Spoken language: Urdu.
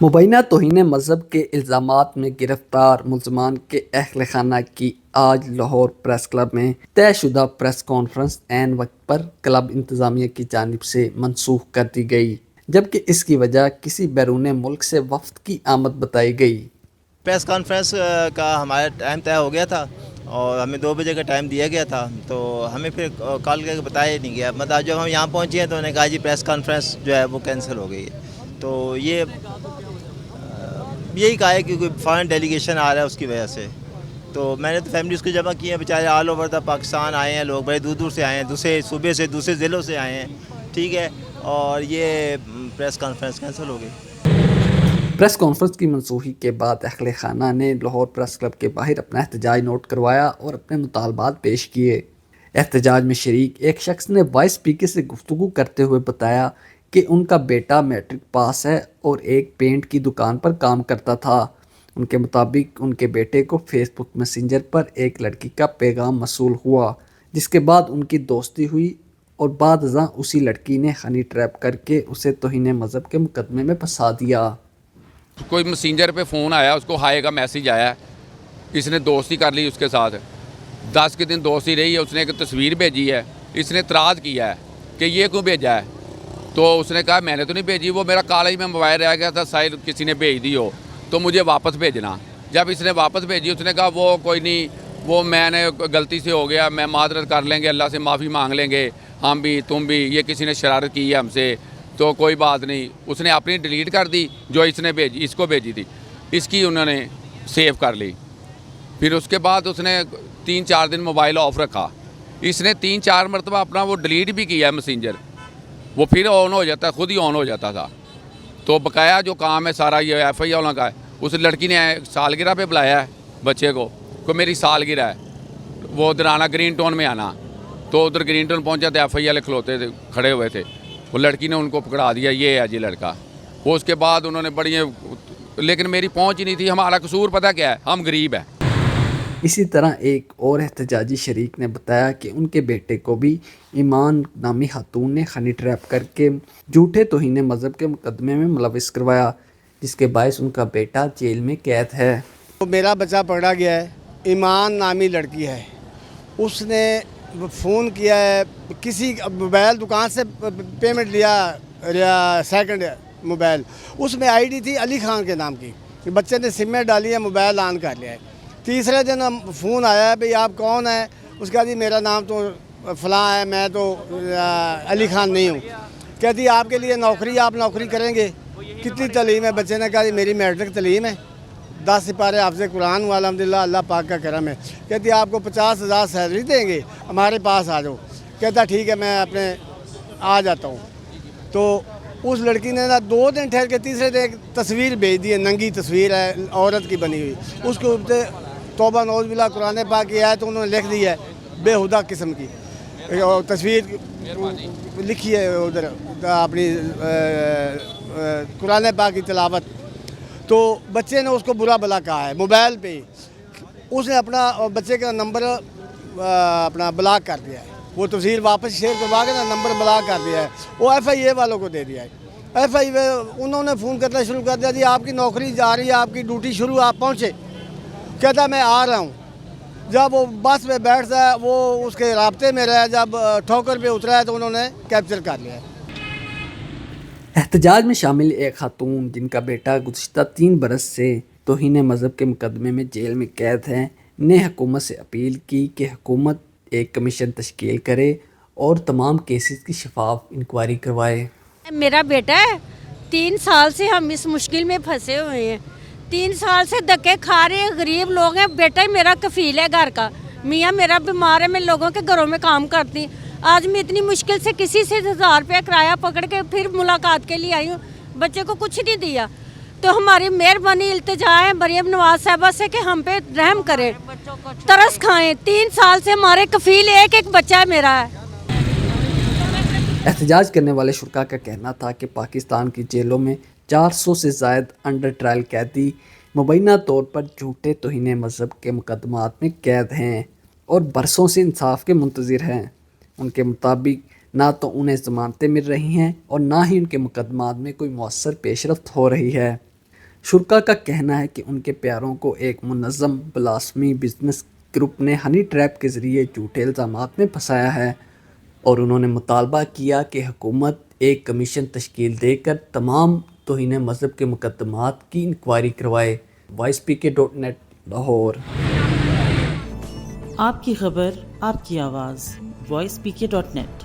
مبینہ توہین مذہب کے الزامات میں گرفتار ملزمان کے اہل خانہ کی آج لاہور پریس کلب میں طے شدہ پریس کانفرنس عین وقت پر کلب انتظامیہ کی جانب سے منسوخ کر دی گئی، جبکہ اس کی وجہ کسی بیرون ملک سے وفد کی آمد بتائی گئی۔ پریس کانفرنس کا ہمارا ٹائم طے ہو گیا تھا اور ہمیں 2 بجے کا ٹائم دیا گیا تھا، تو ہمیں پھر کال کر کے بتایا نہیں گیا۔ مطلب جب ہم یہاں پہنچے ہیں تو انہوں نے کہا جی پریس کانفرنس جو ہے وہ کینسل ہو گئی ہے۔ تو یہی کہا ہے کہ کوئی فارن ڈیلیگیشن آ رہا ہے اس کی وجہ سے۔ تو میں نے تو فیملیز کو جمع کی ہیں، بیچارے آل اوور دا پاکستان آئے ہیں، لوگ بڑے دور دور سے آئے ہیں، دوسرے صوبے سے دوسرے ضلعوں سے آئے ہیں، ٹھیک ہے، اور یہ پریس کانفرنس کینسل ہو گئی۔ پریس کانفرنس کی منسوخی کے بعد اہل خانہ نے لاہور پریس کلب کے باہر اپنا احتجاج نوٹ کروایا اور اپنے مطالبات پیش کیے۔ احتجاج میں شریک ایک شخص نے وائس اسپیکر سے گفتگو کرتے ہوئے بتایا کہ ان کا بیٹا میٹرک پاس ہے اور ایک پینٹ کی دکان پر کام کرتا تھا۔ ان کے مطابق ان کے بیٹے کو فیس بک میسنجر پر ایک لڑکی کا پیغام موصول ہوا، جس کے بعد ان کی دوستی ہوئی اور بعد ازاں اسی لڑکی نے ہنی ٹریپ کر کے اسے توہین مذہب کے مقدمے میں پھنسا دیا۔ کوئی میسنجر پہ فون آیا، اس کو ہائے کا میسیج آیا، اس نے دوستی کر لی اس کے ساتھ، 10 کے دن دوستی رہی ہے، اس نے ایک تصویر بھیجی ہے، اس نے اعتراض کیا ہے کہ یہ کیوں بھیجا ہے، تو اس نے کہا میں نے تو نہیں بھیجی، وہ میرا کالج میں موبائل رہ گیا تھا، سائل کسی نے بھیج دی ہو تو مجھے واپس بھیجنا۔ جب اس نے واپس بھیجی اس نے کہا وہ کوئی نہیں، وہ میں نے غلطی سے ہو گیا، میں معذرت کر لیں گے، اللہ سے معافی مانگ لیں گے، ہم بھی تم بھی، یہ کسی نے شرارت کی ہے ہم سے تو کوئی بات نہیں۔ اس نے اپنی ڈیلیٹ کر دی جو اس کو بھیجی تھی، اس کی انہوں نے سیو کر لی۔ پھر اس کے بعد اس نے 3-4 دن موبائل آف رکھا، اس نے 3-4 مرتبہ اپنا وہ ڈیلیٹ بھی کیا ہے میسنجر، وہ پھر آن ہو جاتا ہے، خود ہی آن ہو جاتا تھا۔ تو بقایا جو کام ہے سارا یہ ایف آئی والوں کا ہے۔ اس لڑکی نے سالگرہ پہ بلایا ہے بچے کو میری سالگرہ ہے، وہ درانہ گرین ٹاؤن میں آنا، تو ادھر گرین ٹاؤن پہنچا تو ایف آئی والے کھلوتے تھے، کھڑے ہوئے تھے، وہ لڑکی نے ان کو پکڑا دیا، یہ ہے جی لڑکا۔ وہ اس کے بعد انہوں نے بڑی، لیکن میری پہنچ ہی نہیں تھی، ہمارا قصور پتہ کیا ہے، ہم غریب ہیں۔ اسی طرح ایک اور احتجاجی شریک نے بتایا کہ ان کے بیٹے کو بھی ایمان نامی خاتون نے ہنی ٹریپ کر کے جھوٹے توہین مذہب کے مقدمے میں ملوث کروایا، جس کے باعث ان کا بیٹا جیل میں قید ہے۔ میرا بچہ پکڑا گیا ہے، ایمان نامی لڑکی ہے، اس نے فون کیا ہے، کسی موبائل دکان سے پیمنٹ لیا سیکنڈ موبائل، اس میں آئی ڈی تھی علی خان کے نام کی، بچے نے سم میں ڈالی ہے، موبائل آن کر لیا ہے۔ تیسرے دن فون آیا ہے، بھئی آپ کون ہیں؟ اس کا جی میرا نام تو فلاں ہے، میں تو علی خان نہیں ہوں۔ کہتی آپ کے لیے نوکری، آپ نوکری کریں گے؟ کتنی تعلیم ہے؟ بچے نے کہا جی میری میٹرک تعلیم ہے، 10 سپارے حافظ قرآن ہوا الحمدللہ، اللہ پاک کا کرم ہے۔ کہتی آپ کو 50,000 سیلری دیں گے، ہمارے پاس آ جاؤ۔ کہتا ٹھیک ہے میں اپنے آ جاتا ہوں۔ تو اس لڑکی نے 2 دن ٹھہر کے تیسرے دن ایک تصویر بھیج دی ہے، ننگی تصویر ہے عورت کی بنی ہوئی، اس کے اوپر توبہ نعوذ باللہ قرآن پاک کی آیت انہوں نے لکھ دی ہے بے ہدہ قسم کی، اور تصویر لکھی ہے ادھر اپنی قرآن پاک کی تلاوت۔ تو بچے نے اس کو برا بلا کہا ہے موبائل پہ ہی، اس نے اپنا بچے کا نمبر اپنا بلاک کر دیا ہے، وہ تصویر واپس شیئر کروا کے نمبر بلاک کر دیا ہے، وہ ایف آئی اے والوں کو دے دیا ہے۔ ایف آئی اے انہوں نے فون کرنا شروع کر دیا، جی آپ کی نوکری جا رہی ہے، آپ کی ڈیوٹی شروع، آپ پہنچے؟ کہتا میں آ رہا ہوں۔ جب وہ بس میں بیٹھتا ہے، وہ اس کے رابطے میں رہا، جب ٹھوکر پہ اترا ہے تو انہوں نے کیپچر کر لیا ہے۔ احتجاج میں شامل ایک خاتون جن کا بیٹا گزشتہ 3 برس سے توہین مذہب کے مقدمے میں جیل میں قید ہے، نے حکومت سے اپیل کی کہ حکومت ایک کمیشن تشکیل کرے اور تمام کیسز کی شفاف انکوائری کروائے۔ میرا بیٹا ہے، 3 سال سے ہم اس مشکل میں پھنسے ہوئے ہیں، 3 سال سے دھکے کھا رہے ہیں، غریب لوگ ہیں، بیٹا ہی میرا کفیل ہے گھر کا، میاں میرا بیمار ہے، میں لوگوں کے گھروں میں کام کرتی ہوں، آج میں اتنی مشکل سے کسی سے 1000 روپے کرایہ پکڑ کے پھر ملاقات کے لیے آئی ہوں، بچے کو کچھ نہیں دیا۔ تو ہماری مہربانی التجا ہے مریم نواز صاحبہ سے کہ ہم پہ رحم کریں، ترس کھائیں، 3 سال سے ہمارے کفیل ایک بچہ ہے میرا ہے۔ احتجاج کرنے والے شرکاء کا کہنا تھا کہ پاکستان کی جیلوں میں 400 سے زائد انڈر ٹرائل قیدی مبینہ طور پر جھوٹے توہین مذہب کے مقدمات میں قید ہیں اور برسوں سے انصاف کے منتظر ہیں۔ ان کے مطابق نہ تو انہیں ضمانتیں مل رہی ہیں اور نہ ہی ان کے مقدمات میں کوئی مؤثر پیش رفت ہو رہی ہے۔ شرکا کا کہنا ہے کہ ان کے پیاروں کو ایک منظم بلاسمی بزنس گروپ نے ہنی ٹریپ کے ذریعے جھوٹے الزامات میں پھنسایا ہے، اور انہوں نے مطالبہ کیا کہ حکومت ایک کمیشن تشکیل دے کر تمام توہین مذہب کے مقدمات کی انکوائری کروائے۔ voicepk.net لاہور۔ آپ کی خبر، آپ کی آواز، voicepk.net